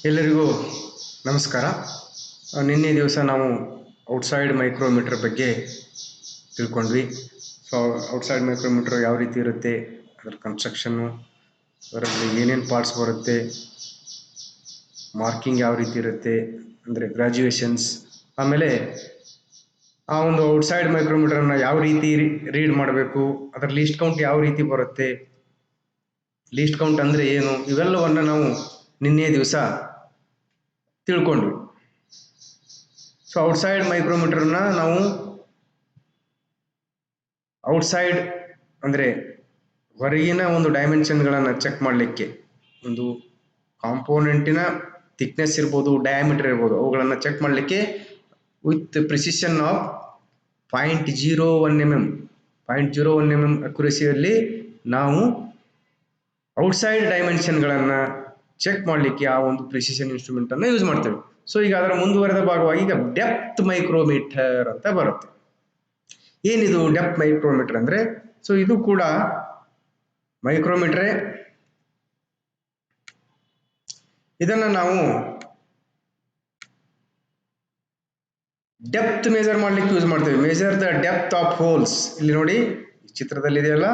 ಎಲ್ಲರಿಗೂ ನಮಸ್ಕಾರ. ನಿನ್ನೆ ದಿವಸ ನಾವು ಔಟ್ಸೈಡ್ ಮೈಕ್ರೋಮೀಟರ್ ಬಗ್ಗೆ ತಿಳ್ಕೊಂಡ್ವಿ. ಸೊ ಔಟ್ಸೈಡ್ ಮೈಕ್ರೋಮೀಟರ್ ಯಾವ ರೀತಿ ಇರುತ್ತೆ, ಅದರ ಕನ್ಸ್ಟ್ರಕ್ಷನ್ನು, ಅದರಲ್ಲಿ ಏನೇನು ಪಾರ್ಟ್ಸ್ ಬರುತ್ತೆ, ಮಾರ್ಕಿಂಗ್ ಯಾವ ರೀತಿ ಇರುತ್ತೆ ಅಂದರೆ ಗ್ರ್ಯಾಜುಯೇಷನ್ಸ್, ಆಮೇಲೆ ಆ ಒಂದು ಔಟ್ಸೈಡ್ ಮೈಕ್ರೋಮೀಟರನ್ನು ಯಾವ ರೀತಿ ರೀಡ್ ಮಾಡಬೇಕು, ಅದರ ಲೀಸ್ಟ್ ಕೌಂಟ್ ಯಾವ ರೀತಿ ಬರುತ್ತೆ, ಲೀಸ್ಟ್ ಕೌಂಟ್ ಅಂದರೆ ಏನು, ಇವೆಲ್ಲವನ್ನು ನಾವು ನಿನ್ನೆ ದಿವಸ ತಿಳ್ಕೊಂಡ್ವಿ. ಸೊ ಔಟ್ಸೈಡ್ ಮೈಕ್ರೋಮೀಟರ್ನ ನಾವು ಔಟ್ಸೈಡ್ ಅಂದರೆ ಹೊರಗಿನ ಒಂದು ಡೈಮೆನ್ಷನ್ಗಳನ್ನು ಚೆಕ್ ಮಾಡಲಿಕ್ಕೆ, ಒಂದು ಕಾಂಪೋನೆಂಟಿನ ಥಿಕ್ನೆಸ್ ಇರ್ಬೋದು, ಡಯಾಮೀಟರ್ ಇರ್ಬೋದು, ಅವುಗಳನ್ನು ಚೆಕ್ ಮಾಡಲಿಕ್ಕೆ ವಿತ್ ಪ್ರಿಸಿಷನ್ ಆಫ್ 0.01 mm ಅಕ್ಯುರಸಿಯಲ್ಲಿ ನಾವು ಔಟ್ಸೈಡ್ ಡೈಮೆನ್ಷನ್ಗಳನ್ನು ಚೆಕ್ ಮಾಡಲಿಕ್ಕೆ ಆ ಒಂದು ಪ್ರಿಸಿಷನ್ ಇನ್ಸ್ಟ್ರೂಮೆಂಟ್ ಅನ್ನು ಯೂಸ್ ಮಾಡ್ತೇವೆ. ಸೊ ಈಗ ಅದರ ಮುಂದುವರೆದ ಭಾಗವಾಗಿ ಈಗ ಡೆಪ್ತ್ ಮೈಕ್ರೋಮೀಟರ್ ಅಂತ ಬರುತ್ತೆ. ಏನಿದು ಡೆಪ್ತ್ ಮೈಕ್ರೋಮೀಟರ್ ಅಂದ್ರೆ, ಸೊ ಇದು ಕೂಡ ಮೈಕ್ರೋಮೀಟರೇ. ಇದನ್ನ ನಾವು ಡೆಪ್ತ್ ಮೆಜರ್ ಮಾಡ್ಲಿಕ್ಕೆ ಯೂಸ್ ಮಾಡ್ತೇವೆ. Measure the depth of holes. ಇಲ್ಲಿ ನೋಡಿ ಚಿತ್ರದಲ್ಲಿ ಇದೆಯಲ್ಲ,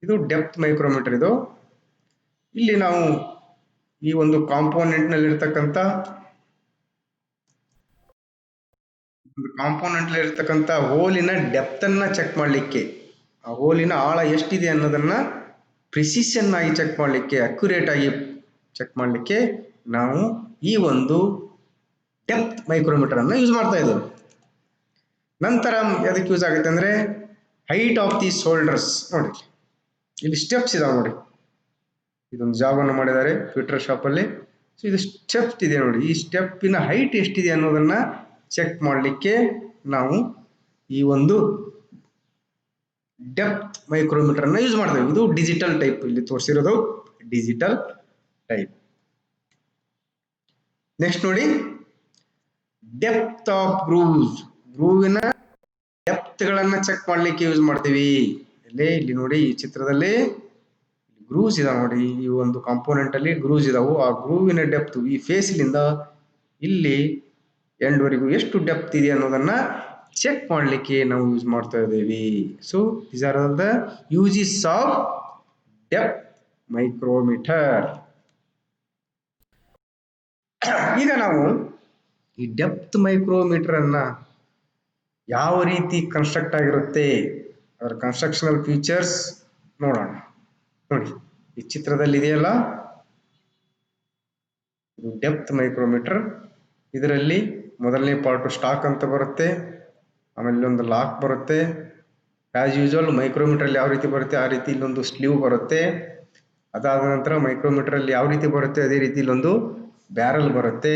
ಇದು ಡೆಪ್ತ್ ಮೈಕ್ರೋಮೀಟರ್. ಇದು ಇಲ್ಲಿ ನಾವು ಈ ಒಂದು ಕಾಂಪೋನೆಂಟ್ ನಲ್ಲಿ ಇರ್ತಕ್ಕಂಥ ಹೋಲಿನ ಡೆಪ್ತ್ ಅನ್ನ ಚೆಕ್ ಮಾಡಲಿಕ್ಕೆ, ಆ ಹೋಲಿನ ಆಳ ಎಷ್ಟಿದೆ ಅನ್ನೋದನ್ನ ಪ್ರಿಸಿಷನ್ ಆಗಿ ಚೆಕ್ ಮಾಡಲಿಕ್ಕೆ, ಅಕ್ಯುರೇಟ್ ಆಗಿ ಚೆಕ್ ಮಾಡಲಿಕ್ಕೆ ನಾವು ಈ ಒಂದು ಡೆಪ್ತ್ ಮೈಕ್ರೋಮೀಟರ್ ಅನ್ನು ಯೂಸ್ ಮಾಡ್ತಾ ಇದ್ದೇವೆ. ನಂತರ ಅದಕ್ಕೆ ಯೂಸ್ ಆಗುತ್ತೆ ಅಂದ್ರೆ ಹೈಟ್ ಆಫ್ ದಿ ಶೋಲ್ಡರ್ಸ್. ನೋಡಿ ಇಲ್ಲಿ ಸ್ಟೆಪ್ಸ್ ಇದಾವೆ ನೋಡಿ, ಇದೊಂದು ಜಾಬ್ ಅನ್ನು ಮಾಡಿದ್ದಾರೆ ಟ್ವಿಟರ್ ಶಾಪ್ ಅಲ್ಲಿ. ಸೊ ಇದು ಸ್ಟೆಪ್ ಇದೆ ನೋಡಿ, ಈ ಸ್ಟೆಪ್ಪಿನ ಹೈಟ್ ಎಷ್ಟಿದೆ ಅನ್ನೋದನ್ನ ಚೆಕ್ ಮಾಡಲಿಕ್ಕೆ ನಾವು ಈ ಒಂದು ಡೆಪ್ತ್ ಮೈಕ್ರೋಮೀಟರ್ ಅನ್ನ ಯೂಸ್ ಮಾಡ್ತೇವೆ. ಇದು ಡಿಜಿಟಲ್ ಟೈಪ್, ಇಲ್ಲಿ ತೋರಿಸಿರೋದು ಡಿಜಿಟಲ್ ಟೈಪ್. ನೆಕ್ಸ್ಟ್ ನೋಡಿ ಡೆಪ್ತ್ ಆಫ್ ಗ್ರೂವ್ಸ್. ಗ್ರೂವಿನ ಡೆಪ್ತ್ ಗಳನ್ನ ಚೆಕ್ ಮಾಡ್ಲಿಕ್ಕೆ ಯೂಸ್ ಮಾಡ್ತೀವಿ. ಇಲ್ಲಿ ನೋಡಿ ಈ ಚಿತ್ರದಲ್ಲಿ ಗ್ರೂವ್ಸ್ ಇದಾವೆ ನೋಡಿ, ಈ ಒಂದು ಕಾಂಪೋನೆಂಟ್ ಅಲ್ಲಿ ಗ್ರೂವ್ಸ್ ಇದಾವು. ಆ ಗ್ರೂವಿನ ಡೆಪ್ತ್ ಈ ಫೇಸ್ಲಿಂದ ಇಲ್ಲಿ ಎಂಡ್ ವರೆಗೂ ಎಷ್ಟು ಡೆಪ್ತ್ ಇದೆ ಅನ್ನೋದನ್ನ ಚೆಕ್ ಮಾಡಲಿಕ್ಕೆ ನಾವು ಯೂಸ್ ಮಾಡ್ತಾ ಇದ್ದೇವೆ. So these are the uses of depth micrometre. ಈಗ ನಾವು ಈ ಡೆಪ್ತ್ ಮೈಕ್ರೋಮೀಟರ್ ಅನ್ನ ಯಾವ ರೀತಿ ಕನ್ಸ್ಟ್ರಕ್ಟ್ ಆಗಿರುತ್ತೆ, ಅದರ ಕನ್ಸ್ಟ್ರಕ್ಷನಲ್ ಫೀಚರ್ಸ್ ನೋಡೋಣ. ನೋಡಿ ಈ ಚಿತ್ರದಲ್ಲಿ ಇದೆಯಲ್ಲ, ಇದು ಡೆಪ್ತ್ ಮೈಕ್ರೋಮೀಟರ್. ಇದರಲ್ಲಿ ಮೊದಲನೇ ಪಾರ್ಟ್ ಸ್ಟಾಕ್ ಅಂತ ಬರುತ್ತೆ, ಆಮೇಲೆ ಇಲ್ಲೊಂದು ಲಾಕ್ ಬರುತ್ತೆ. ಆಸ್ ಯೂಶುವಲ್ ಮೈಕ್ರೋಮೀಟರ್ ಅಲ್ಲಿ ಯಾವ ರೀತಿ ಬರುತ್ತೆ ಆ ರೀತಿ ಇಲ್ಲೊಂದು ಸ್ಲೀವ್ ಬರುತ್ತೆ. ಅದಾದ ನಂತರ ಮೈಕ್ರೋಮೀಟರ್ ಅಲ್ಲಿ ಯಾವ ರೀತಿ ಬರುತ್ತೆ ಅದೇ ರೀತಿ ಇಲ್ಲೊಂದು ಬ್ಯಾರಲ್ ಬರುತ್ತೆ.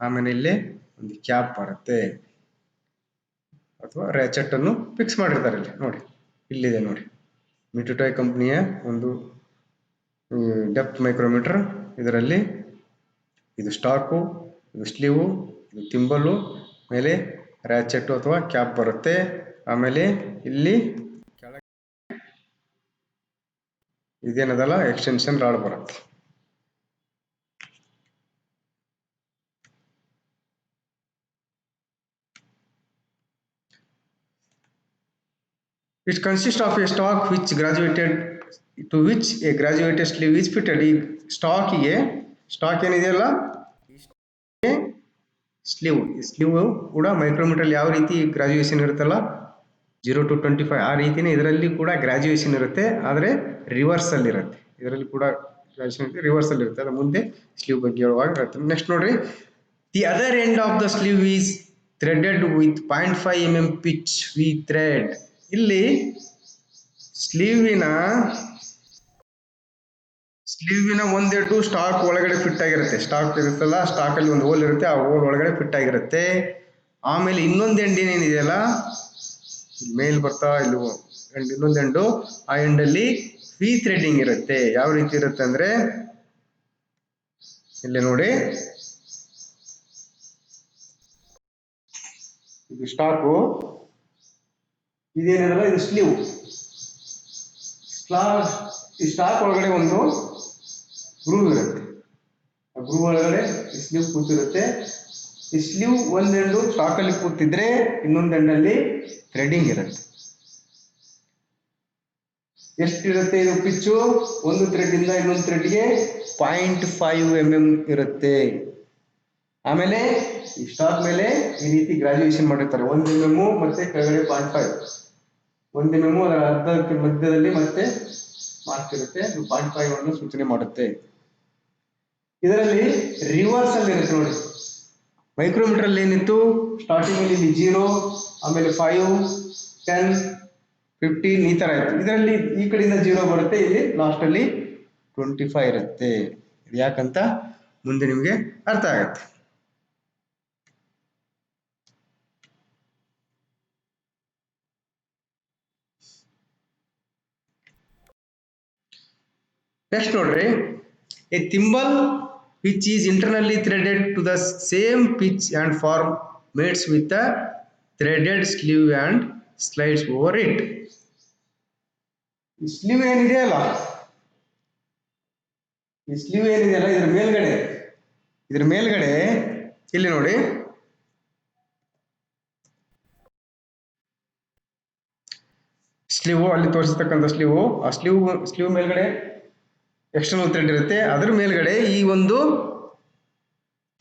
ಆಮೇಲೆ ಇಲ್ಲಿ ಒಂದು ಕ್ಯಾಪ್ ಬರುತ್ತೆ, ಅಥವಾ ರ್ಯಾಚೆಟ್ ಅನ್ನು ಫಿಕ್ಸ್ ಮಾಡಿರ್ತಾರೆ. ಇಲ್ಲಿ ನೋಡಿ, ಇಲ್ಲಿದೆ ನೋಡಿ, ಮಿಟುಟೈ ಕಂಪನಿಯ ಒಂದು ಡೆಪ್ತ್ ಮೈಕ್ರೋಮೀಟರ್. ಇದರಲ್ಲಿ ಇದು ಸ್ಟಾಕು, ಇದು ಸ್ಲೀವು, ಇದು ತಿಂಬಲ್ಲು, ಮೇಲೆ ರ್ಯಾಚೆಟ್ ಅಥವಾ ಕ್ಯಾಪ್ ಬರುತ್ತೆ. ಆಮೇಲೆ ಇಲ್ಲಿ ಕೆಳಗೆ ಇದೇನದಲ್ಲ ಎಕ್ಸ್ಟೆನ್ಷನ್ ರಾಡ್ ಬರುತ್ತೆ. It consists of a stock which graduated to which a graduated sleeve is fitted. ಈ ಸ್ಟಾಕ್ ಏನಿದೆಯಲ್ಲ, ಸ್ಲೀವ್ ಕೂಡ ಮೈಕ್ರೋಮೀಟರ್ ಯಾವ ರೀತಿ ಗ್ರಾಜುಯೇಷನ್ ಇರುತ್ತಲ್ಲ 0 to 25, ಆ ರೀತಿನೇ ಇದರಲ್ಲಿ ಕೂಡ ಗ್ರಾಜುಯೇಷನ್ ಇರುತ್ತೆ, ಆದರೆ ರಿವರ್ಸ್ ಅಲ್ಲಿ ಇರುತ್ತೆ. ಇದರಲ್ಲಿ ಕೂಡ ಗ್ರಾಜುಯೇಷನ್ ರಿವರ್ಸ್ ಅಲ್ಲಿ ಇರುತ್ತೆ. ಅದು ಮುಂದೆ ಸ್ಲೀವ್ ಬಗ್ಗೆ ಹೇಳುವಾಗ ಹೇಳ್ತೀನಿ. ನೆಕ್ಸ್ಟ್ ನೋಡ್ರಿ, the other end of the sleeve is threaded with 0.5 mm pitch V thread. ಇಲ್ಲಿ ಸ್ಲೀವಿನ ಒಂದೆರಡು ಸ್ಟಾಕ್ ಒಳಗಡೆ ಫಿಟ್ ಆಗಿರುತ್ತೆ. ಸ್ಟಾಕ್ ಇರುತ್ತಲ್ಲ, ಸ್ಟಾಕ್ ಅಲ್ಲಿ ಒಂದು ಹೋಲ್ ಇರುತ್ತೆ, ಆ ಹೋಲ್ ಒಳಗಡೆ ಫಿಟ್ ಆಗಿರುತ್ತೆ. ಆಮೇಲೆ ಇನ್ನೊಂದು ಎಂಡ್ ಏನೇನಿದೆಯಲ್ಲ, ಮೇಲ್ ಬರ್ತಾ ಇಲ್ಲಿ ಇನ್ನೊಂದು ಎಂಡು, ಆ ಎಂಡಲ್ಲಿ ವಿ ಥ್ರೆಡಿಂಗ್ ಇರುತ್ತೆ. ಯಾವ ರೀತಿ ಇರುತ್ತೆ ಅಂದ್ರೆ, ಇಲ್ಲಿ ನೋಡಿ, ಇದು ಸ್ಟಾಕು, ಇದೇನಿದೆಲ್ಲ ಇದು ಸ್ಲೀವ್. ಈ ಸ್ಟಾಕ್ ಒಳಗಡೆ ಒಂದು ಗ್ರೂವ್ ಇರುತ್ತೆ. ಆ ಗ್ರೂ ಒಳಗಡೆ ಈ ಸ್ಲೀವ್ ಕೂತಿರುತ್ತೆ. ಈ ಸ್ಲೀವ್ ಒಂದ್ ಎಂಡು ಸ್ಟಾಕ್ ಅಲ್ಲಿ ಕೂತಿದ್ರೆ ಇನ್ನೊಂದ್ ಎಂಡಲ್ಲಿ ಥ್ರೆಡಿಂಗ್ ಇರುತ್ತೆ. ಎಷ್ಟಿರುತ್ತೆ ಇದು ಪಿಚ್ಚು? ಒಂದು ಥ್ರೆಡ್ ಇಂದ ಇನ್ನೊಂದು ಥ್ರೆಡ್ಗೆ 0.5 mm ಇರುತ್ತೆ. ಆಮೇಲೆ ಈ ಸ್ಟಾಕ್ ಮೇಲೆ ಈ ರೀತಿ ಗ್ರಾಜುಯೇಷನ್ ಮಾಡಿರ್ತಾರೆ. 1 mm ಮತ್ತೆ ಕೆಳಗಡೆ 0.5, 1 mm ಅದರ ಅರ್ಧಕ್ಕೆ ಮಧ್ಯದಲ್ಲಿ ಮತ್ತೆ ಮಾರ್ಕ್ ಇರುತ್ತೆ. 0.5 ಅನ್ನು ಸೂಚನೆ ಮಾಡುತ್ತೆ. ಇದರಲ್ಲಿ ರಿವರ್ಸ್ ಅಲ್ಲಿ ಇರುತ್ತೆ ನೋಡಿ. ಮೈಕ್ರೋಮೀಟರ್ ಅಲ್ಲಿ ಏನಿತ್ತು ಸ್ಟಾರ್ಟಿಂಗ್ ಅಲ್ಲಿ 0, ಆಮೇಲೆ 5, 10, 15 ಈ ತರ ಇತ್ತು. ಇದರಲ್ಲಿ ಈ ಕಡೆಯಿಂದ 0 ಬರುತ್ತೆ, ಇಲ್ಲಿ ಲಾಸ್ಟ್ ಅಲ್ಲಿ 25 ಇರುತ್ತೆ. ಯಾಕಂತ ಮುಂದೆ ನಿಮಗೆ ಅರ್ಥ ಆಗುತ್ತೆ. ನೆಕ್ಸ್ಟ್ ನೋಡ್ರಿ, A ಥಿಂಬಲ್ which is internally threaded to the same pitch and form mates with a threaded sleeve and slides over it. ಈ ಸ್ಲೀವ್ ಏನಿದೆಯಲ್ಲ, ಈ ಸ್ಲೀವ್ ಏನಿದೆಯಲ್ಲ ಇದ್ರ ಮೇಲ್ಗಡೆ ಇಲ್ಲಿ ನೋಡಿ, ಸ್ಲೀವ್ ಅಲ್ಲಿ ತೋರಿಸತಕ್ಕಂಥ ಆ ಸ್ಲೀವ್ ಮೇಲ್ಗಡೆ ಎಕ್ಸ್ಟರ್ನಲ್ ಥ್ರೆಡ್ ಇರುತ್ತೆ. ಅದ್ರ ಮೇಲ್ಗಡೆ ಈ ಒಂದು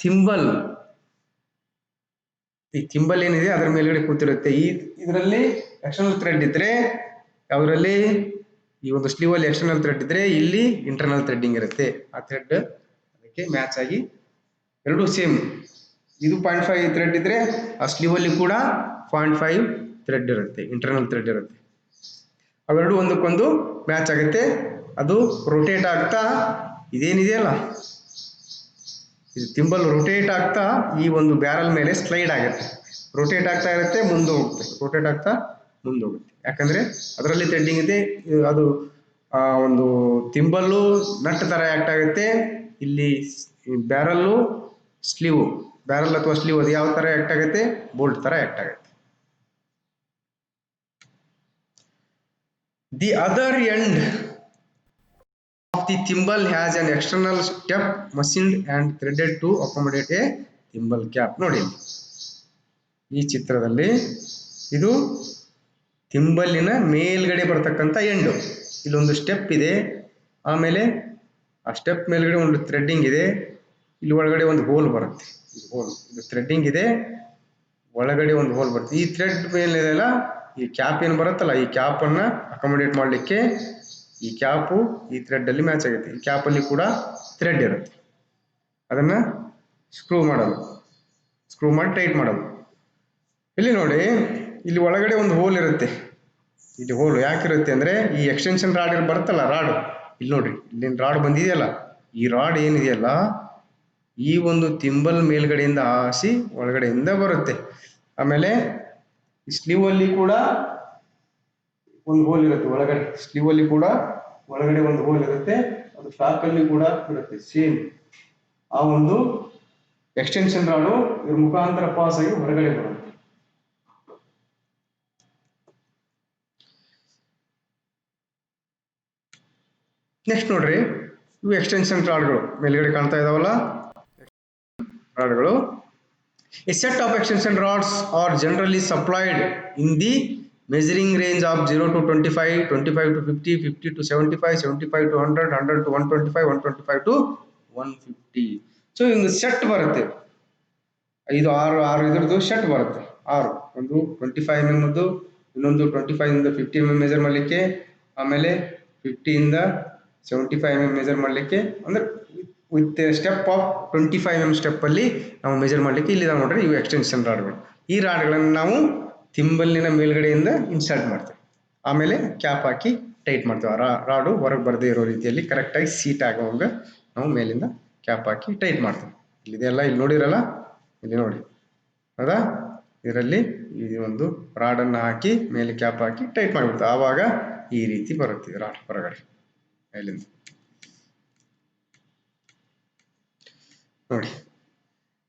ಥಿಂಬಲ್ ಏನಿದೆ ಅದರ ಮೇಲ್ಗಡೆ ಕೂತಿರುತ್ತೆ. ಇದರಲ್ಲಿ ಎಕ್ಸ್ಟರ್ನಲ್ ಥ್ರೆಡ್ ಇದ್ರೆ, ಯಾವುದರಲ್ಲಿ ಈ ಒಂದು ಸ್ಲೀವ್ ಅಲ್ಲಿ ಎಕ್ಸ್ಟರ್ನಲ್ ಥ್ರೆಡ್ ಇದ್ರೆ ಇಲ್ಲಿ ಇಂಟರ್ನಲ್ ಥ್ರೆಡ್ಡಿಂಗ್ ಇರುತ್ತೆ. ಆ ಥ್ರೆಡ್ ಅದಕ್ಕೆ ಮ್ಯಾಚ್ ಆಗಿ ಎರಡು ಸೇಮ್. ಇದು 0.5 ಥ್ರೆಡ್ ಇದ್ರೆ ಆ ಸ್ಲೀವ್ ಅಲ್ಲಿ ಕೂಡ 0.5 ಥ್ರೆಡ್ ಇರುತ್ತೆ, ಇಂಟರ್ನಲ್ ಥ್ರೆಡ್ ಇರುತ್ತೆ. ಅವೆರಡು ಒಂದಕ್ಕೊಂದು ಮ್ಯಾಚ್ ಆಗುತ್ತೆ. ಅದು ರೊಟೇಟ್ ಆಗ್ತಾ ಇದೇನಿದೆಯಲ್ಲ, ಇದು ಥಿಂಬಲ್ ರೊಟೇಟ್ ಆಗ್ತಾ ಈ ಒಂದು ಬ್ಯಾರಲ್ ಮೇಲೆ ಸ್ಲೈಡ್ ಆಗುತ್ತೆ. ರೊಟೇಟ್ ಆಗ್ತಾ ಇರುತ್ತೆ, ಮುಂದೆ ಹೋಗುತ್ತೆ, ರೊಟೇಟ್ ಆಗ್ತಾ ಮುಂದೆ ಹೋಗುತ್ತೆ. ಯಾಕಂದ್ರೆ ಅದರಲ್ಲಿ ಥ್ರೆಡ್ಡಿಂಗ್ ಇದೆ. ಅದು ಒಂದು ಥಿಂಬಲ್ಲು ನಟ್ ತರ ಆಕ್ಟ್ ಆಗುತ್ತೆ. ಇಲ್ಲಿ ಬ್ಯಾರಲ್ ಅಥವಾ ಸ್ಲೀವ್ ಅದು ಯಾವ ತರ ಆಕ್ಟ್ ಆಗುತ್ತೆ? ಬೋಲ್ಟ್ ತರ ಆಕ್ಟ್ ಆಗುತ್ತೆ. The other end of the thimble has an external step machined and threaded to accommodate a thimble cap. ನೋಡಿ, ಈ ಚಿತ್ರದಲ್ಲಿ ಇದು ಥಿಂಬಲ್ಲಿನ ಮೇಲ್ಗಡೆ ಬರತಕ್ಕಂಥ ಎಂಡು. ಇಲ್ಲೊಂದು ಸ್ಟೆಪ್ ಇದೆ, ಆಮೇಲೆ ಆ ಸ್ಟೆಪ್ ಮೇಲ್ಗಡೆ ಒಂದು ಥ್ರೆಡ್ಡಿಂಗ್ ಇದೆ. ಇಲ್ಲಿ ಒಳಗಡೆ ಒಂದು ಹೋಲ್ ಬರುತ್ತೆ. ಇದು ಥ್ರೆಡ್ಡಿಂಗ್ ಇದೆ, ಒಳಗಡೆ ಒಂದು ಹೋಲ್ ಬರುತ್ತೆ. ಈ ಥ್ರೆಡ್ ಮೇಲೆ ಈ ಕ್ಯಾಪ್ ಏನು ಬರುತ್ತಲ್ಲ, ಈ ಕ್ಯಾಪ್ ಅನ್ನ ಅಕಾಮಡೇಟ್ ಮಾಡಲಿಕ್ಕೆ ಈ ಕ್ಯಾಪು ಈ ಥ್ರೆಡ್ ಅಲ್ಲಿ ಮ್ಯಾಚ್ ಆಗುತ್ತೆ. ಈ ಕ್ಯಾಪ್ ಅಲ್ಲಿ ಕೂಡ ಥ್ರೆಡ್ ಇರುತ್ತೆ. ಅದನ್ನ ಸ್ಕ್ರೂ ಮಾಡಿ ಟೈಟ್ ಮಾಡೋದು. ಇಲ್ಲಿ ನೋಡಿ, ಇಲ್ಲಿ ಒಳಗಡೆ ಒಂದು ಹೋಲ್ ಇರುತ್ತೆ. ಇಲ್ಲಿ ಹೋಲ್ ಯಾಕಿರುತ್ತೆ ಅಂದ್ರೆ, ಈ ಎಕ್ಸ್ಟೆನ್ಷನ್ ರಾಡ್ ಬರುತ್ತಲ್ಲ, ರಾಡ್ ಇಲ್ಲಿ ನೋಡ್ರಿ, ಇಲ್ಲಿ ರಾಡ್ ಬಂದಿದೆಯಲ್ಲ, ಈ ರಾಡ್ ಏನಿದೆಯಲ್ಲ ಈ ಒಂದು ಥಿಂಬಲ್ ಮೇಲ್ಗಡೆಯಿಂದ ಹಾಸಿ ಒಳಗಡೆಯಿಂದ ಬರುತ್ತೆ. ಆಮೇಲೆ ಈ ಸ್ಲೀವ್ ಅಲ್ಲಿ ಕೂಡ ಒಂದು ಹೋಲ್ ಇರುತ್ತೆ. ಒಳಗಡೆ ಸ್ಲೀವ್ ಅಲ್ಲಿ ಕೂಡ ಒಳಗಡೆ ಒಂದು ಹೋಲ್ ಇರುತ್ತೆ. ಅದು ಸ್ಟಾಕ್ ಅಲ್ಲಿ ಕೂಡ ಇರುತ್ತೆ ಸೇಮ್. ಆ ಒಂದು ಎಕ್ಸ್ಟೆನ್ಷನ್ ರಾಡು ಇದ್ರ ಮುಖಾಂತರ ಪಾಸ್ ಆಗಿ ಹೊರಗಡೆ ಬರುತ್ತೆ. ನೆಕ್ಸ್ಟ್ ನೋಡ್ರಿ, ಇವು ಎಕ್ಸ್ಟೆನ್ಷನ್ ರಾಡ್ಗಳು ಮೇಲ್ಗಡೆ ಕಾಣ್ತಾ ಇದಾವಲ್ಲ, ರಾಡ್ಗಳು. A set of extension rods are generally supplied in the measuring range of 0 to 25, 25 to 50, 50 to 75, 75 to 100, 100 to 125, 125 to 150. So ಒಂದು ಸೆಟ್ ಬರುತ್ತೆ. 6 ಇದ್ರದ್ದು ಸೆಟ್ ಬರುತ್ತೆ. 6, ಒಂದು 25 mm, ಇನ್ನೊಂದು 25 ಇಂದ 50 mm ಮೆಜರ್ ಮಾಡಲಿಕ್ಕೆ, ಆಮೇಲೆ 50 ಇಂದ 75 mm ಮೆಜರ್ ಮಾಡಲಿಕ್ಕೆ, ಅಂದ್ರೆ with step of 25 mm step ಅಲ್ಲಿ ನಾವು ಮೆಜರ್ ಮಾಡಲಿಕ್ಕೆ ಇಲ್ಲಿ ನೋಡ್ರಿ, ಇವು ಎಕ್ಸ್ಟೆನ್ಷನ್ ರಾಡ್ಗಳು. ಈ ರಾಡ್ಗಳನ್ನು ನಾವು ಥಿಂಬಲ್ಲಿನ ಮೇಲ್ಗಡೆಯಿಂದ ಇನ್ಸರ್ಟ್ ಮಾಡ್ತೇವೆ. ಆಮೇಲೆ ಕ್ಯಾಪ್ ಹಾಕಿ ಟೈಟ್ ಮಾಡ್ತೇವೆ. ರಾಡು ಹೊರಗೆ ಬರದೇ ಇರೋ ರೀತಿಯಲ್ಲಿ ಕರೆಕ್ಟಾಗಿ ಸೀಟ್ ಆಗುವಂಗ ನಾವು ಮೇಲಿಂದ ಕ್ಯಾಪ್ ಹಾಕಿ ಟೈಟ್ ಮಾಡ್ತೇವೆ. ಇಲ್ಲಿದೆಲ್ಲ ಇಲ್ಲಿ ನೋಡಿರಲ್ಲ, ಇಲ್ಲಿ ನೋಡಿ, ಹೌದಾ? ಇದರಲ್ಲಿ ಈ ಒಂದು ರಾಡನ್ನು ಹಾಕಿ ಮೇಲೆ ಕ್ಯಾಪ್ ಹಾಕಿ ಟೈಟ್ ಮಾಡಿಬಿಡ್ತೇವೆ. ಆವಾಗ ಈ ರೀತಿ ಬರುತ್ತೆ ರಾಡ್ ಹೊರಗಡೆ ಮೇಲಿಂದ. ನೋಡಿ,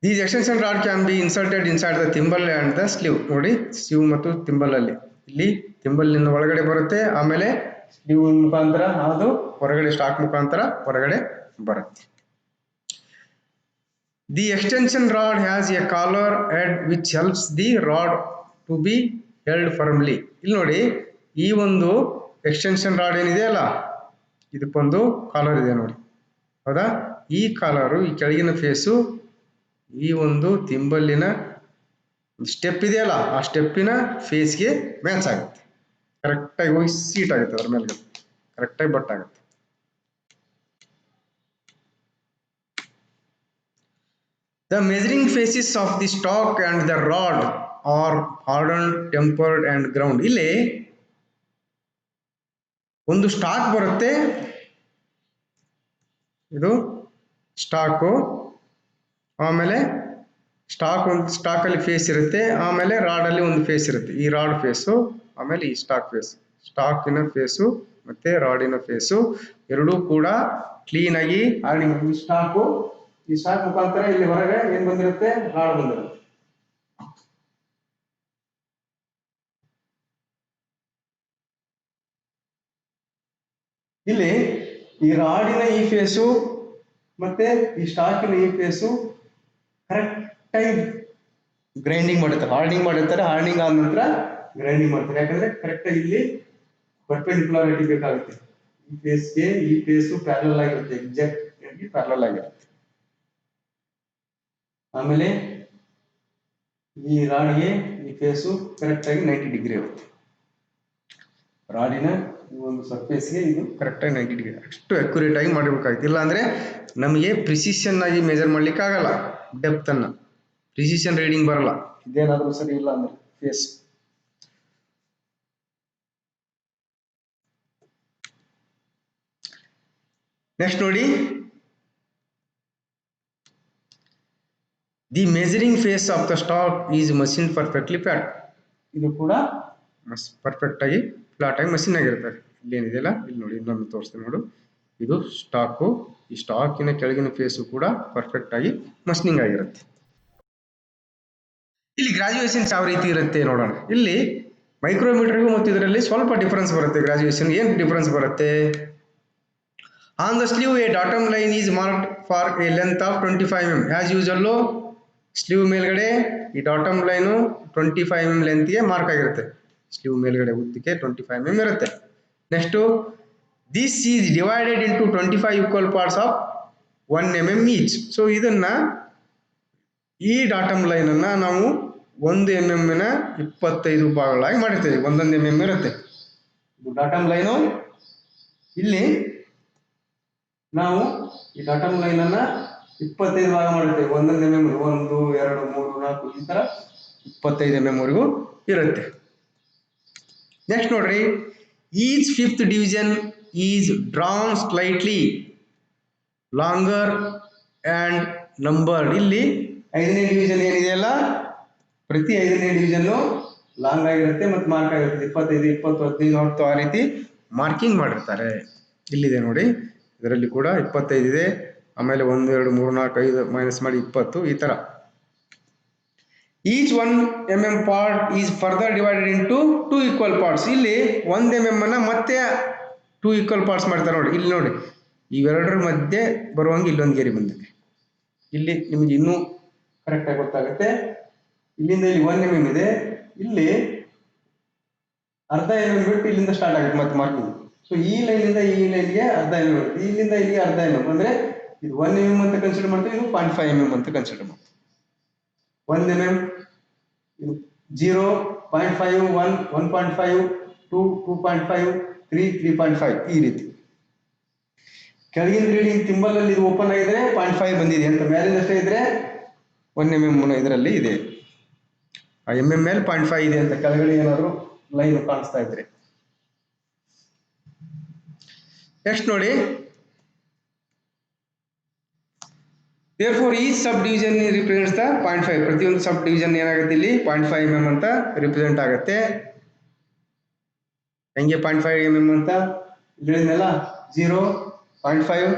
these extension rod can be inserted inside the thimble and the sleeve. ನೋಡಿ, ಸ್ಲೀವ್ ಮತ್ತು ಥಿಂಬಲ್ ಅಲ್ಲಿ, ಇಲ್ಲಿ ಥಿಂಬಲ್ ನಿಂದ ಒಳಗಡೆ ಬರುತ್ತೆ, ಆಮೇಲೆ ಸ್ಲೀವ್ ಮುಖಾಂತರ ಅದು ಹೊರಗಡೆ ಸ್ಟಾಕ್ ಮುಖಾಂತರ ಹೊರಗಡೆ ಬರುತ್ತೆ. The extension rod has a collar head which helps the rod to be held firmly. ಇಲ್ಲಿ ನೋಡಿ, ಈ ಒಂದು ಎಕ್ಸ್ಟೆನ್ಷನ್ ರಾಡ್ ಏನಿದೆಯಲ್ಲ, ಇದಕ್ಕೊಂದು ಕಾಲರ್ ಇದೆ ನೋಡಿ, ಹೌದಾ? ಈ ಕಾಲರು, ಈ ಕೆಳಗಿನ ಫೇಸು ಈ ಒಂದು ತಿಂಬಲ್ಲಿನ ಸ್ಟೆಪ್ ಇದೆಯಲ್ಲ, ಆ ಸ್ಟೆಪ್ಪಿನ ಫೇಸ್ಗೆ ಮ್ಯಾಚ್ ಆಗುತ್ತೆ. ಕರೆಕ್ಟಾಗಿ ಹೋಗಿ ಸೀಟ್ ಆಗುತ್ತೆ, ಅದ್ರ ಮೇಲೆ ಕರೆಕ್ಟಾಗಿ ಬಟ್ ಆಗುತ್ತೆ. The measuring faces of the stock and the rod are hardened, tempered and ground. ಇಲ್ಲಿ ಒಂದು ಸ್ಟಾಕ್ ಬರುತ್ತೆ, ಇದು ಸ್ಟಾಕು, ಆಮೇಲೆ ಸ್ಟಾಕ್ ಅಲ್ಲಿ ಫೇಸ್ ಇರುತ್ತೆ, ಆಮೇಲೆ ರಾಡ್ ಅಲ್ಲಿ ಒಂದು ಫೇಸ್ ಇರುತ್ತೆ. ಈ ರಾಡ್ ಫೇಸು, ಆಮೇಲೆ ಈ ಸ್ಟಾಕ್ ಫೇಸ್, ಸ್ಟಾಕಿನ ಫೇಸು ಮತ್ತೆ ರಾಡಿನ ಫೇಸು ಎರಡೂ ಕೂಡ ಕ್ಲೀನ್ ಆಗಿ ಈ ಸ್ಟಾಕ್ ಮುಖಾಂತರ ಇಲ್ಲಿ ಹೊರಗೆ ಏನ್ ಬಂದಿರುತ್ತೆ, ರಾಡ್ ಬಂದಿರುತ್ತೆ. ಇಲ್ಲಿ ಈ ರಾಡಿನ ಈ ಫೇಸು ಮತ್ತೆ ಈ ಸ್ಟಾಕಿನ ಈ ಫೇಸು ಕರೆಕ್ಟ್ ಆಗಿ ಗ್ರೈಂಡಿಂಗ್ ಮಾಡಿರ್ತಾರೆ, ಹಾರ್ಡಿಂಗ್ ಆದ ನಂತರ ಗ್ರೈಂಡಿಂಗ್ ಮಾಡ್ತಾರೆ. ಯಾಕಂದ್ರೆ ಕರೆಕ್ಟ್ ಆಗಿ ಇಲ್ಲಿ ಪರ್ಪೆಂಡಿಕ್ಯುಲಾರಿಟಿ ಬೇಕಾಗುತ್ತೆ. ಈ ಫೇಸ್ಗೆ ಈ ಫೇಸು ಪ್ಯಾರಲಲ್ ಆಗಿರುತ್ತೆ, ಎಕ್ಸಾಕ್ಟ್ ಆಗಿ ಪ್ಯಾರಲಲ್ ಆಗಿರುತ್ತೆ. ಆಮೇಲೆ ಈ ರಾಡ್ಗೆ ಈ ಫೇಸು ಕರೆಕ್ಟ್ ಆಗಿ 90 ಡಿಗ್ರಿ ಇರುತ್ತೆ. ರಾಡಿನ ಒಂದು ಸರ್ಫೇಸ್ಗೆ ಇದು ಕರೆಕ್ಟ್ ಆಗಿ 90 ಡಿಗ್ರಿ, ಅಷ್ಟು ಅಕ್ಯುರೇಟ್ ಆಗಿ ಮಾಡಬೇಕಾಗುತ್ತೆ. ಇಲ್ಲ ಅಂದ್ರೆ ನಮಗೆ ಪ್ರಿಸಿಷನ್ ಆಗಿ ಮೆಜರ್ ಮಾಡ್ಲಿಕ್ಕೆ ಆಗಲ್ಲ, ಡೆಪ್ತ್ ಅನ್ನ ಪ್ರಿಸಿಷನ್ ರೀಡಿಂಗ್ ಬರಲ್ಲ. ಇದೇನಾದ್ರೂ ಸರಿ ಇಲ್ಲ ಅಂದ್ರೆ ಫೇಸ್. ನೆಕ್ಸ್ಟ್ ನೋಡಿ, the measuring face of the stock is machine perfectly flat. ಇದು ಕೂಡ ಪರ್ಫೆಕ್ಟ್ ಆಗಿ ಫ್ಲಾಟ್ ಆಗಿ ಮಷಿನ್ ಆಗಿರುತ್ತೆ. ಇಲ್ಲೇನಿದೆಯಲ್ಲ, ಇಲ್ಲಿ ನೋಡಿ, ಇನ್ನೊಂದು ತೋರಿಸ್ತೀನಿ ನೋಡು, ಇದು ಸ್ಟಾಕು, ಈ ಸ್ಟಾಕಿನ ಕೆಳಗಿನ ಫೇಸು ಕೂಡ ಪರ್ಫೆಕ್ಟ್ ಆಗಿ ಮಷಿನಿಂಗ್ ಆಗಿರುತ್ತೆ. ಇಲ್ಲಿ ಗ್ರಾಜುಯೇಷನ್ಸ್ ಯಾವ ರೀತಿ ಇರುತ್ತೆ ನೋಡೋಣ. ಇಲ್ಲಿ ಮೈಕ್ರೋಮೀಟರ್ಗೂ ಮತ್ತು ಇದರಲ್ಲಿ ಸ್ವಲ್ಪ ಡಿಫರೆನ್ಸ್ ಬರುತ್ತೆ. ಗ್ರಾಜುಯೇಷನ್ ಏನು ಡಿಫರೆನ್ಸ್ ಬರುತ್ತೆ? On the sleeve a datum line is marked for a length of 25 mm. As usual sleeve ಮೇಲ್ಗಡೆ ಈ ಡಾಟಮ್ ಲೈನು 25 mm ಲೆಂತ್ಗೆ ಮಾರ್ಕ್ ಆಗಿರುತ್ತೆ. ಸ್ಲೀವ್ ಮೇಲ್ಗಡೆ ಉದ್ದಕ್ಕೆ 25 mm ಇರುತ್ತೆ. Next, this is divided into 25 equal parts of 1 mm each. So ಇದನ್ನ, ಈ datum line ಅನ್ನ ನಾವು 1 mm ನ 25 ಭಾಗಗಳಾಗಿ ಮಾಡಿರ್ತೇವೆ. 1 mm ಇರುತ್ತೆ ಡಾಟಮ್ ಲೈನು. ಇಲ್ಲಿ ನಾವು ಈ ಡಾಟಮ್ ಲೈನ್ ಅನ್ನ 25 ಭಾಗ ಮಾಡಿರ್ತೇವೆ. 1 mm, 1, 2, 3, 4 ಈ ತರ 25 mm ವರೆಗೂ ಇರುತ್ತೆ. ನೆಕ್ಸ್ಟ್ ನೋಡ್ರಿ, each fifth division is drawn slightly longer and numbered. ಇಲ್ಲಿ 5ನೇ ಡಿವಿಷನ್ ಏನಿದೆಯಲ್ಲ, ಪ್ರತಿ 5ನೇ ಡಿವಿಷನ್ ಲಾಂಗ್ ಆಗಿರುತ್ತೆ ಮತ್ತು ಮಾರ್ಕ್ ಆಗಿರುತ್ತೆ. 25, 20, 15, 10 ಆ ರೀತಿ ಮಾರ್ಕಿಂಗ್ ಮಾಡಿರ್ತಾರೆ. ಇಲ್ಲಿದೆ ನೋಡಿ, ಇದರಲ್ಲಿ ಕೂಡ 25 ಇದೆ, ಆಮೇಲೆ 1, 2, 3, 4, 5 ಮೈನಸ್ ಮಾಡಿ 20 ಈ ತರ. Each 1 mm part is further divided into 2 equal parts. ಇಲ್ಲಿ 1 mm ಅನ್ನ ಮತ್ತೆ 2 ಈಕ್ವಲ್ ಪಾರ್ಟ್ಸ್ ಮಾಡ್ತಾರೆ ನೋಡಿ. ಇಲ್ಲಿ ನೋಡಿ, ಇವೆರಡರ ಮಧ್ಯೆ ಬರುವಂಗೆ ಇಲ್ಲೊಂದು ಗೆರೆ ಬಂದಿದೆ. ಇಲ್ಲಿ ನಿಮಗೆ ಇನ್ನೂ ಕರೆಕ್ಟ್ ಆಗಿ ಗೊತ್ತಾಗುತ್ತೆ. ಇಲ್ಲಿಂದ ಇಲ್ಲಿ 1 mm ಇದೆ, ಇಲ್ಲಿ ಅರ್ಧ mm ಬಿಟ್ಟು ಇಲ್ಲಿಂದ ಸ್ಟಾರ್ಟ್ ಆಗುತ್ತೆ ಮತ್ತೆ ಮಾರ್ಕಿಂಗ್. ಸೊ ಈ ಲೈನಿಂದ ಈ ಲೈನ್ಗೆ ಅರ್ಧ mm ಇರುತ್ತೆ, ಇಲ್ಲಿಂದ ಇಲ್ಲಿಗೆ ಅರ್ಧ mm. ಅಂದ್ರೆ ಇದು 1 mm ಅಂತ ಕನ್ಸಿಡರ್ ಮಾಡ್ತೀವಿ, ಇದು 0.5 mm ಅಂತ ಕನ್ಸಿಡರ್ ಮಾಡ್ತೀವಿ. 1 mm, 0, 0.5, 1, 1.5, 2, 2.5, 3, 3.5 ಈ ರೀತಿ. ಕೆಳಗಿನ ರೀಡಿಂಗ್ ತಿಂಬಲ್ ಅಲ್ಲಿ ಇದು ಓಪನ್ ಆಗಿದ್ರೆ 0.5 ಬಂದಿದೆ ಅಂತ, ಮೇಲಿಂದಷ್ಟೇ ಇದ್ರೆ 1 mm ಇದರಲ್ಲಿ ಇದೆ. ಆ mm ಮೇಲೆ 0.5 ಇದೆ ಅಂತ ಕೆಳಗಡೆ ಏನಾದ್ರು ಲೈನ್ ಕಾಣಿಸ್ತಾ ಇದ್ರೆ. ನೆಕ್ಸ್ಟ್ ನೋಡಿ, therefore each subdivision represents the 0.5. ಪ್ರತಿಯೊಂದು ಸಬ್ ಡಿವಿಷನ್ ಏನಾಗುತ್ತೆ, ಇಲ್ಲಿ 0.5 mm ಅಂತ ರಿಪ್ರೆಸೆಂಟ್ ಆಗುತ್ತೆ. ಹೆಂಗೆ 0.5 mm ಅಂತ ಹೇಳಿದ್ನಲ್ಲ, 0, 0.5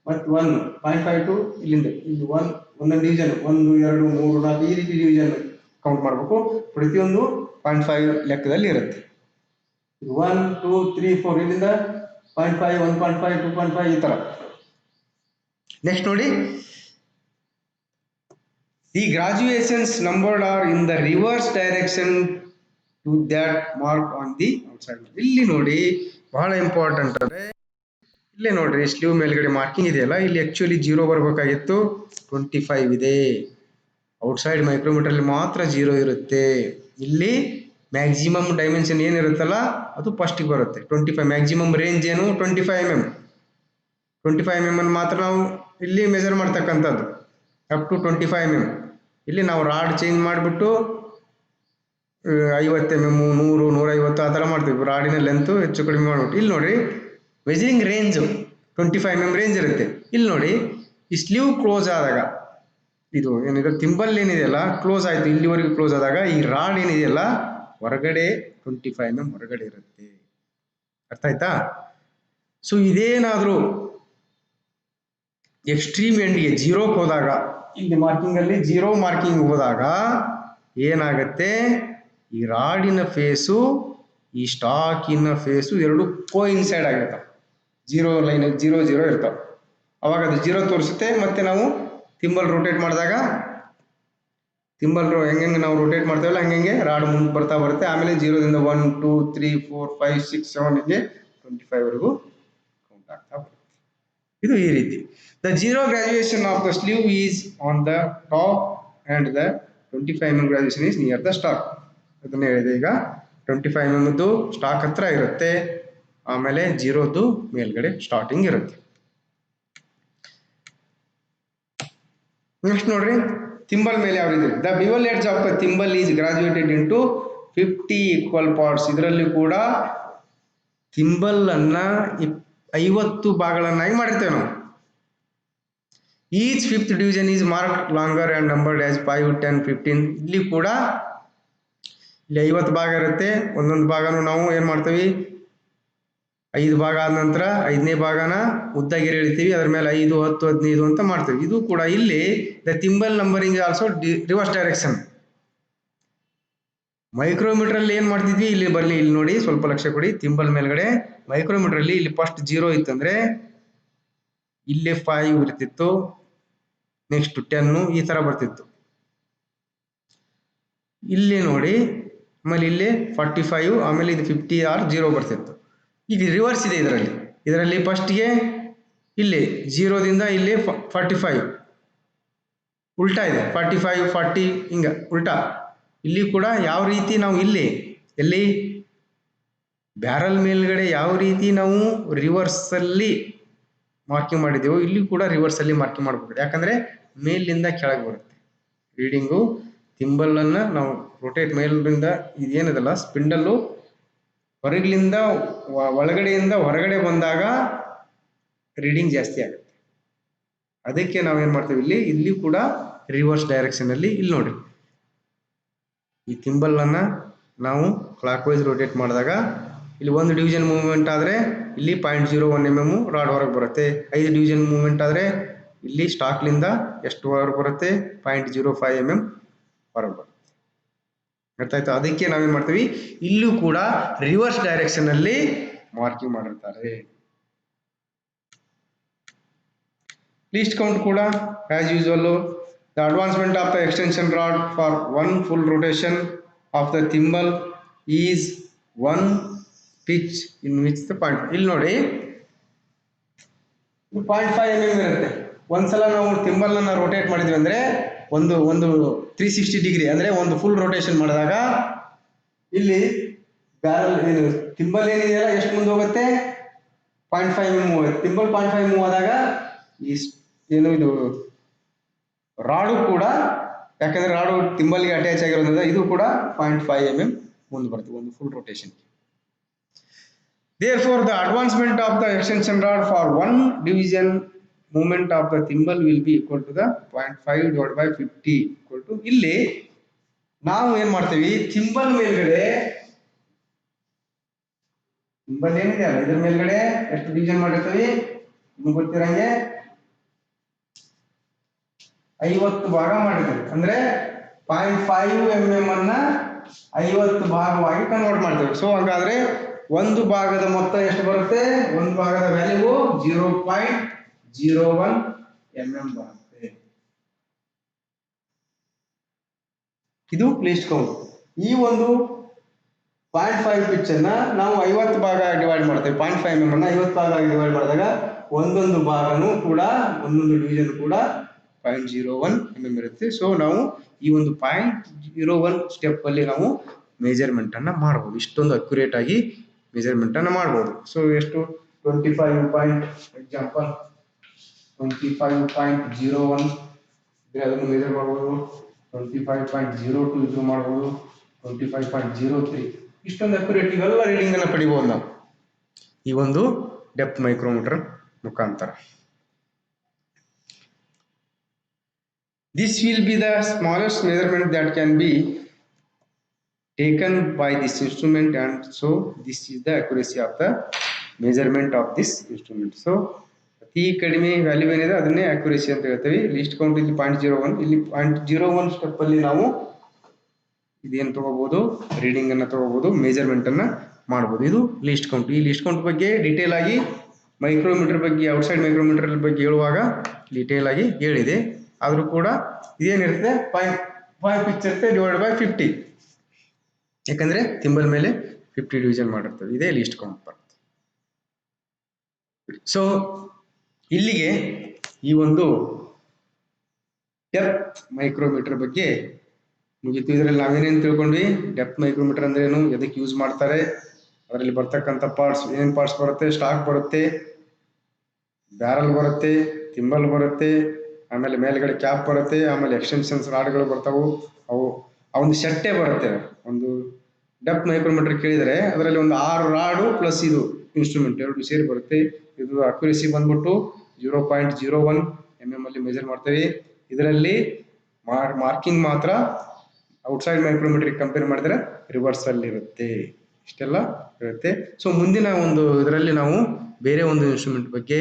ಮತ್ತು 1, 0.5 ಟು ಇಲ್ಲಿಂದ ಇಲ್ಲಿ 1 ಒಂದೊಂದು ಡಿವಿಷನ್ 1, 2, 3, 4 ಈ ರೀತಿ ಡಿವಿಷನ್ ಕೌಂಟ್ ಮಾಡಬೇಕು. ಪ್ರತಿಯೊಂದು 0.5 ಲೆಕ್ಕದಲ್ಲಿ ಇರುತ್ತೆ. 1, 2, 3, 4 ಇಲ್ಲಿಂದ 0.5, 1.5, 2.5 ಈ ತರ. ನೆಕ್ಸ್ಟ್ ನೋಡಿ, the graduations numbered are in the reverse direction to that mark on the outside. ಇಲ್ಲಿ ನೋಡಿ ಬಹಳ ಇಂಪಾರ್ಟೆಂಟ್ ಅಂದ್ರೆ ಇಲ್ಲೇ ನೋಡ್ರಿ ಸ್ಲೀವ್ ಮೇಲ್ಗಡೆ ಮಾರ್ಕಿಂಗ್ ಇದೆಯಲ್ಲ, ಇಲ್ಲಿ ಆಕ್ಚುಲಿ 0 ಬರಬೇಕಾಗಿತ್ತು, 25 ಇದೆ. ಔಟ್ಸೈಡ್ ಮೈಕ್ರೋಮೀಟರ್ ಅಲ್ಲಿ ಮಾತ್ರ 0 ಇರುತ್ತೆ. ಇಲ್ಲಿ ಮ್ಯಾಕ್ಸಿಮಮ್ ಡೈಮೆನ್ಷನ್ ಏನಿರುತ್ತಲ್ಲ ಅದು ಫಸ್ಟಿಗೆ ಬರುತ್ತೆ 25. ಮ್ಯಾಕ್ಸಿಮಮ್ ರೇಂಜ್ ಏನು 25 mm. 25 mm ಅನ್ನು ಮಾತ್ರ ನಾವು ಇಲ್ಲಿ ಮೆಜರ್ ಮಾಡ್ತಕ್ಕಂಥದ್ದು, ಅಪ್ ಟು 25 mm. ಇಲ್ಲಿ ನಾವು ರಾಡ್ ಚೇಂಜ್ ಮಾಡಿಬಿಟ್ಟು 50 mm 100 150 ಆ ಥರ ಮಾಡ್ತೀವಿ. ರಾಡಿನ ಲೆಂತ್ ಹೆಚ್ಚು ಕಡಿಮೆ ಮಾಡ್ಬಿಟ್ಟು ಇಲ್ಲಿ ನೋಡಿ ಮೆಜರಿಂಗ್ ರೇಂಜ್ 25 mm ರೇಂಜ್ ಇರುತ್ತೆ. ಇಲ್ಲಿ ನೋಡಿ ಈ ಸ್ಲೀವ್ ಕ್ಲೋಸ್ ಆದಾಗ ಇದು ಏನಿದೆ ತಿಂಬಲ್ ಏನಿದೆಯಲ್ಲ ಕ್ಲೋಸ್ ಆಯ್ತು, ಇಲ್ಲಿವರೆಗೂ ಕ್ಲೋಸ್ ಆದಾಗ ಈ ರಾಡ್ ಏನಿದೆಯಲ್ಲ ಹೊರಗಡೆ 25 mm ಹೊರಗಡೆ ಇರುತ್ತೆ. ಅರ್ಥ ಆಯ್ತಾ? ಸೊ ಇದೇನಾದ್ರೂ ಎಕ್ಸ್ಟ್ರೀಮ್ ಎಂಡ್ಗೆ 0ಕ್ಕೆ ಹೋದಾಗ, ಇಲ್ಲಿ ಮಾರ್ಕಿಂಗ್ ಅಲ್ಲಿ 0 ಮಾರ್ಕಿಂಗ್ ಹೋದಾಗ ಏನಾಗತ್ತೆ, ಈ ರಾಡಿನ ಫೇಸು ಈ ಸ್ಟಾಕಿನ ಫೇಸು ಎರಡು ಕೋಇನ್ಸೈಡ್ ಆಗಿರ್ತಾವೆ. 0 ಲೈನ್ 0 0 ಇರ್ತಾವೆ. ಅವಾಗ ಅದು 0 ತೋರಿಸುತ್ತೆ. ಮತ್ತೆ ನಾವು ತಿಂಬಲ್ ರೊಟೇಟ್ ಮಾಡಿದಾಗ ತಿಂಬಲ್ ಹೆಂಗೆ ನಾವು ರೊಟೇಟ್ ಮಾಡ್ತೇವಲ್ಲ ಹಂಗೆ ರಾಡ್ ಮುಂದೆ ಬರ್ತಾ ಬರುತ್ತೆ. ಆಮೇಲೆ 0ದಿಂದ 1 2 3 4 5 6 7 ಹೀಗೆ 25 ವರೆಗೂ ಕೌಂಟ್ ಆಗ್ತಾ ಬರುತ್ತೆ. ಇದು ಈ ರೀತಿ. The 0 graduation of the sleeve is on the top and the 25 mm graduation is near the stock. ಅದನ್ನ ಹೇಳಿದೆ ಈಗ. 25 mm ಸ್ಟಾಕ್ ಹತ್ರ ಇರುತ್ತೆ, ಆಮೇಲೆ 0ದು ಮೇಲ್ಗಡೆ ಸ್ಟಾರ್ಟಿಂಗ್ ಇರುತ್ತೆ. ನೆಕ್ಸ್ಟ್ ನೋಡ್ರಿ ತಿಂಬಲ್ ಮೇಲೆ ಯಾವ ರೀತಿ. The bevel edge of the thimble is graduated into 50 equal parts. ಇದರಲ್ಲಿ ಕೂಡ ತಿಂಬಲ್ ಅನ್ನ 50 ಭಾಗಗಳನ್ನಾಗಿ ಮಾಡಿರ್ತೇವೆ ನಾವು. Each 5th division is marked longer and numbered as 5 10 15. ಇಲ್ಲಿ ಕೂಡ ಇಲ್ಲಿ 50 ಭಾಗ ಇರುತ್ತೆ. ಒಂದೊಂದು ಭಾಗನು ನಾವು ಏನ್ ಮಾಡ್ತೀವಿ, 5 ಭಾಗ ಆದ ನಂತರ 5ನೇ ಭಾಗನ ಉದ್ದಗೆರೆ ಎಳಿತೀವಿ, ಅದ್ರ ಮೇಲೆ 5 10 15 ಅಂತ ಮಾಡ್ತೀವಿ. ಇದು ಕೂಡ ಇಲ್ಲಿ the thimble numbering also reverse direction. Micrometer ಅಲ್ಲಿ ಏನ್ ಮಾಡ್ತಿದ್ವಿ, ಇಲ್ಲಿ ಬರ್ಲಿ, ಇಲ್ಲಿ ನೋಡಿ ಸ್ವಲ್ಪ ಲಕ್ಷ್ಯ ಕೊಡಿ. ತಿಂಬಲ್ ಮೇಲ್ಗಡೆ ಮೈಕ್ರೋಮೀಟರ್ ಅಲ್ಲಿ ಇಲ್ಲಿ ಫಸ್ಟ್ 0 ಇತ್ತಂದ್ರೆ ಇಲ್ಲಿ 5 ಇರ್ತಿತ್ತು, ನೆಕ್ಸ್ಟ್ 10 ಈ ತರ ಬರ್ತಿತ್ತು. ಇಲ್ಲಿ ನೋಡಿ ಆಮೇಲೆ ಇಲ್ಲಿ 45, ಆಮೇಲೆ ಇದು 50 ಆರ್ 0 ಬರ್ತಿತ್ತು. ಈಗ ರಿವರ್ಸ್ ಇದೆ ಇದರಲ್ಲಿ ಫಸ್ಟ್ಗೆ ಇಲ್ಲಿ 0ದಿಂದ ಇಲ್ಲಿ 45 ಉಲ್ಟಾ ಇದೆ, 45 40 ಹಿಂಗ ಉಲ್ಟಾ. ಇಲ್ಲಿ ಕೂಡ ಯಾವ ರೀತಿ ನಾವು ಇಲ್ಲಿ ಎಲ್ಲಿ ಬ್ಯಾರಲ್ ಮೇಲ್ಗಡೆ ಯಾವ ರೀತಿ ನಾವು ರಿವರ್ಸ್ ಅಲ್ಲಿ ಮಾರ್ಕಿಂಗ್ ಮಾಡಿದೆವು, ಇಲ್ಲಿ ಕೂಡ ರಿವರ್ಸ್ ಅಲ್ಲಿ ಮಾರ್ಕಿಂಗ್ ಮಾಡಬೇಕು. ಯಾಕಂದ್ರೆ ಮೇಲಿಂದ ಕೆಳಗೆ ಬರುತ್ತೆ ರೀಡಿಂಗು. ತಿಂಬಲ್ ಅನ್ನ ನಾವು ರೊಟೇಟ್ ಮೇಲಿಂದ ಇದೇನದಲ್ಲ ಸ್ಪಿಂಡಲ್ಲು ಹೊರಗಿನಿಂದ ಒಳಗಡೆಯಿಂದ ಹೊರಗಡೆ ಬಂದಾಗ ರೀಡಿಂಗ್ ಜಾಸ್ತಿ ಆಗುತ್ತೆ. ಅದಕ್ಕೆ ನಾವೇನ್ ಮಾಡ್ತೀವಿ, ಇಲ್ಲಿ ಕೂಡ ರಿವರ್ಸ್ ಡೈರೆಕ್ಷನ್ ಅಲ್ಲಿ ಇಲ್ಲಿ ನೋಡಿ ಈ ತಿಂಬಲ್ ಅನ್ನ ನಾವು ಕ್ಲಾಕ್ ವೈಸ್ ರೊಟೇಟ್ ಮಾಡಿದಾಗ ಇಲ್ಲಿ 1 ಡಿವಿಷನ್ ಮೂವ್ಮೆಂಟ್ ಆದ್ರೆ ಇಲ್ಲಿ 0.01 mm ರಾಡ್ ಹೊರಗೆ ಬರುತ್ತೆ. 5 ಡಿವಿಷನ್ ಮೂವ್ಮೆಂಟ್ ಆದ್ರೆ ಇಲ್ಲಿ ಸ್ಟಾಕ್ಲಿಂದ ಎಷ್ಟು ಹೊರಗೆ ಬರುತ್ತೆ, 0.05 mm ಹೊರಗೆ ಬರುತ್ತೆ. ಅರ್ಥ ಆಯ್ತು? ಅದಕ್ಕೆ ನಾವೇನ್ ಮಾಡ್ತೀವಿ, ಇಲ್ಲೂ ಕೂಡ ರಿವರ್ಸ್ ಡೈರೆಕ್ಷನ್ ಅಲ್ಲಿ ಮಾರ್ಕಿಂಗ್ ಮಾಡಿರ್ತಾರೆ. ಲೀಸ್ಟ್ ಕೌಂಟ್ ಕೂಡ as usual. The advancement of the extension rod for 1 full rotation of the thimble is 1 pitch in which the point. ಇಲ್ಲಿ ನೋಡಿ 0.5 mm ಇರುತ್ತೆ. ಒಂದ್ಸಲ ನಾವು ಥಿಂಬಲ್ ಅನ್ನ ರೋಟೇಟ್ ಮಾಡಿದ್ವಿ ಅಂದ್ರೆ ಒಂದು 360 ಡಿಗ್ರಿ ಅಂದ್ರೆ ಒಂದು ಫುಲ್ ರೋಟೇಷನ್ ಮಾಡಿದಾಗ ಇಲ್ಲಿ ಬ್ಯಾರಲ್ ಏನು ಥಿಂಬಲ್ ಏನಿದೆಯಲ್ಲ ಎಷ್ಟು ಮುಂದೆ ಹೋಗುತ್ತೆ, 0.5 mm ಹೋಗುತ್ತೆ. ಥಿಂಬಲ್ 0.5 mm ಆದಾಗ ಈ ಏನು ಇದು ರಾಡು ಕೂಡ, ಯಾಕಂದ್ರೆ ರಾಡು ಥಿಂಬಲ್ಗೆ ಅಟ್ಯಾಚ್ ಆಗಿರೋದ್ರಿಂದ ಇದು ಕೂಡ 0.5 mm ಮುಂದೆ ಬರುತ್ತೆ ಒಂದು full ರೋಟೇಷನ್. Therefore, the advancement of the extension rod for 1 division movement of the thimble will be equal to the 0.5 divided by 50 equal to. ಇಲ್ಲಿ ನಾವು ಏನ್ ಮಾಡ್ತೀವಿ, ಥಿಂಬಲ್ ಮೇಲ್ಗಡೆ ಥಿಂಬಲ್ ಏನಿದೆ ಅಲ್ಲ ಇದ್ರ ಮೇಲ್ಗಡೆ ಎಷ್ಟು ಡಿವಿಷನ್ ಮಾಡಿರ್ತೀವಿ ನಿಮ್ಗೆ ಗೊತ್ತಿರಂಗೆ 50 ಭಾಗ ಮಾಡಿರ್ತೀವಿ. ಅಂದ್ರೆ 0.5 mm ಅನ್ನ 50 ಭಾಗವಾಗಿ ಕನ್ವರ್ಟ್ ಮಾಡ್ತೇವೆ. ಸೊ ಹಾಗಾದ್ರೆ ಒಂದು ಭಾಗದ ಮೊತ್ತ ಎಷ್ಟು ಬರುತ್ತೆ, ಒಂದು ಭಾಗದ ವ್ಯಾಲ್ಯೂ 0.01 mm ಬರುತ್ತೆ. ಇದು ಲೀಸ್ಟ್ ಕೌಂಟ್. ಈ ಒಂದು 0.5 ಪಿಚ್ ಅನ್ನ ನಾವು 50 ಭಾಗ ಡಿವೈಡ್ ಮಾಡ್ತೇವೆ. 0.5 mm ಅನ್ನ 50 ಭಾಗ ಡಿವೈಡ್ ಮಾಡಿದಾಗ ಒಂದೊಂದು ಭಾಗನೂ ಕೂಡ ಒಂದೊಂದು ಡಿವಿಷನ್ ಕೂಡ 0.01 mm ಇರುತ್ತೆ. ಸೊ ನಾವು ಈ ಒಂದು 0.01 ಸ್ಟೆಪ್ ಅಲ್ಲಿ ನಾವು ಮೆಜರ್ಮೆಂಟ್ ಅನ್ನ ಮಾಡಬಹುದು. ಇಷ್ಟೊಂದು ಅಕ್ಯುರೇಟ್ ಆಗಿ ಮೆಜರ್ಮೆಂಟ್ ಅನ್ನ ಮಾಡಬಹುದು. ಸೊ ಎಷ್ಟು 25 ಎಕ್ಸಾಂಪಲ್ 25.01 ಇದ್ರೆ ಅದನ್ನು ಮೆಜರ್ ಮಾಡಬಹುದು. 25.02 ಇದ್ರು ಮಾಡಬಹುದು. 25.03 ಇಷ್ಟೊಂದು ಅಕ್ಯುರೇಟ್ ಇವೆಲ್ಲ ರೀಡಿಂಗ್ ಅನ್ನ ಪಡಿಬಹುದು ನಾವು ಈ ಒಂದು ಡೆಪ್ತ್ ಮೈಕ್ರೋಮೀಟರ್ ಮುಖಾಂತರ. This will be the smallest measurement that can be taken by this instrument, and so this is the accuracy of the measurement of this instrument. So ಅತಿ ಕಡಿಮೆ ವ್ಯಾಲ್ಯೂ ಏನಿದೆ ಅದನ್ನೇ ಅಕ್ಯುರೇಸಿ ಅಂತ ಹೇಳ್ತೀವಿ. ಲೀಸ್ಟ್ ಕೌಂಟ್ ಇಲ್ಲಿ 0.01, ಇಲ್ಲಿ 0.01 step ಅಲ್ಲಿ ನಾವು ಇದೇನು ತಗೋಬಹುದು, ರೀಡಿಂಗ್ ಅನ್ನ ತಗೋಬಹುದು, ಮೆಜರ್ಮೆಂಟ್ ಅನ್ನ ಮಾಡಬಹುದು. ಇದು ಲೀಸ್ಟ್ ಕೌಂಟ್. ಈ ಲೀಸ್ಟ್ ಕೌಂಟ್ ಬಗ್ಗೆ ಡೀಟೇಲ್ ಆಗಿ ಮೈಕ್ರೋಮೀಟರ್ ಬಗ್ಗೆ, ಔಟ್ಸೈಡ್ ಮೈಕ್ರೋಮೀಟರ್ ಬಗ್ಗೆ ಹೇಳುವಾಗ ಡೀಟೇಲ್ ಆಗಿ ಹೇಳಿದೆ. ಆದ್ರೂ ಕೂಡ ಇದೇನಿರುತ್ತೆ 0.5 ಪಿಚ್ ಇರುತ್ತೆ ಡಿವೈಡ್ ಬೈ 50, ಯಾಕಂದ್ರೆ ಥಿಂಬಲ್ ಮೇಲೆ 50 ಡಿವಿಷನ್ ಮಾಡಿರ್ತದೆ. ಇದೇ ಲೀಸ್ಟ್ ಕೌಂಟ್ ಬರುತ್ತೆ. ಸೊ ಇಲ್ಲಿಗೆ ಈ ಒಂದು ಡೆಪ್ತ್ ಮೈಕ್ರೋಮೀಟರ್ ಬಗ್ಗೆ ಮುಗಿತು. ಇದರಲ್ಲಿ ನಾವೇನೇನು ತಿಳ್ಕೊಂಡ್ವಿ, ಡೆಪ್ತ್ ಮೈಕ್ರೋಮೀಟರ್ ಅಂದ್ರೆ ಏನು, ಎದಕ್ಕೆ ಯೂಸ್ ಮಾಡ್ತಾರೆ, ಅದರಲ್ಲಿ ಬರ್ತಕ್ಕಂಥ ಪಾರ್ಟ್ಸ್, ಏನೇನು ಪಾರ್ಟ್ಸ್ ಬರುತ್ತೆ, ಸ್ಟಾಕ್ ಬರುತ್ತೆ, ಬ್ಯಾರಲ್ ಬರುತ್ತೆ, ಥಿಂಬಲ್ ಬರುತ್ತೆ, ಆಮೇಲೆ ಮೇಲ್ಗಡೆ ಕ್ಯಾಪ್ ಬರುತ್ತೆ, ಆಮೇಲೆ ಎಕ್ಸ್ಟೆನ್ಷನ್ಸ್ ರಾಡ್ಗಳು ಬರ್ತಾವು, ಅವು ಆ ಒಂದು ಸೆಟ್ಟೇ ಬರುತ್ತೆ. ಒಂದು ಡೆಪ್ತ್ ಮೈಕ್ರೋಮೀಟರ್ ಕೇಳಿದರೆ ಅದರಲ್ಲಿ ಒಂದು 6 ರಾಡು ಪ್ಲಸ್ ಇದು ಇನ್ಸ್ಟ್ರೂಮೆಂಟ್ ಎರಡು ಸೇರಿ ಬರುತ್ತೆ. ಇದು ಅಕ್ಯುರೇಸಿ ಬಂದ್ಬಿಟ್ಟು 0.01 mm ಅಲ್ಲಿ ಮೆಜರ್ ಮಾಡ್ತೇವೆ. ಇದರಲ್ಲಿ ಮಾರ್ಕಿಂಗ್ ಮಾತ್ರ ಔಟ್ಸೈಡ್ ಮೈಕ್ರೋಮೀಟರ್ ಕಂಪೇರ್ ಮಾಡಿದ್ರೆ ರಿವರ್ಸ್ ಅಲ್ಲಿ ಇರುತ್ತೆ. ಇಷ್ಟೆಲ್ಲ ಇರುತ್ತೆ. ಸೊ ಮುಂದಿನ ಒಂದು ಇದರಲ್ಲಿ ನಾವು ಬೇರೆ ಒಂದು ಇನ್ಸ್ಟ್ರೂಮೆಂಟ್ ಬಗ್ಗೆ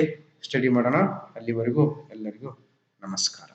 ಸ್ಟಡಿ ಮಾಡೋಣ. ಅಲ್ಲಿವರೆಗೂ ಎಲ್ಲರಿಗೂ ನಮಸ್ಕಾರ.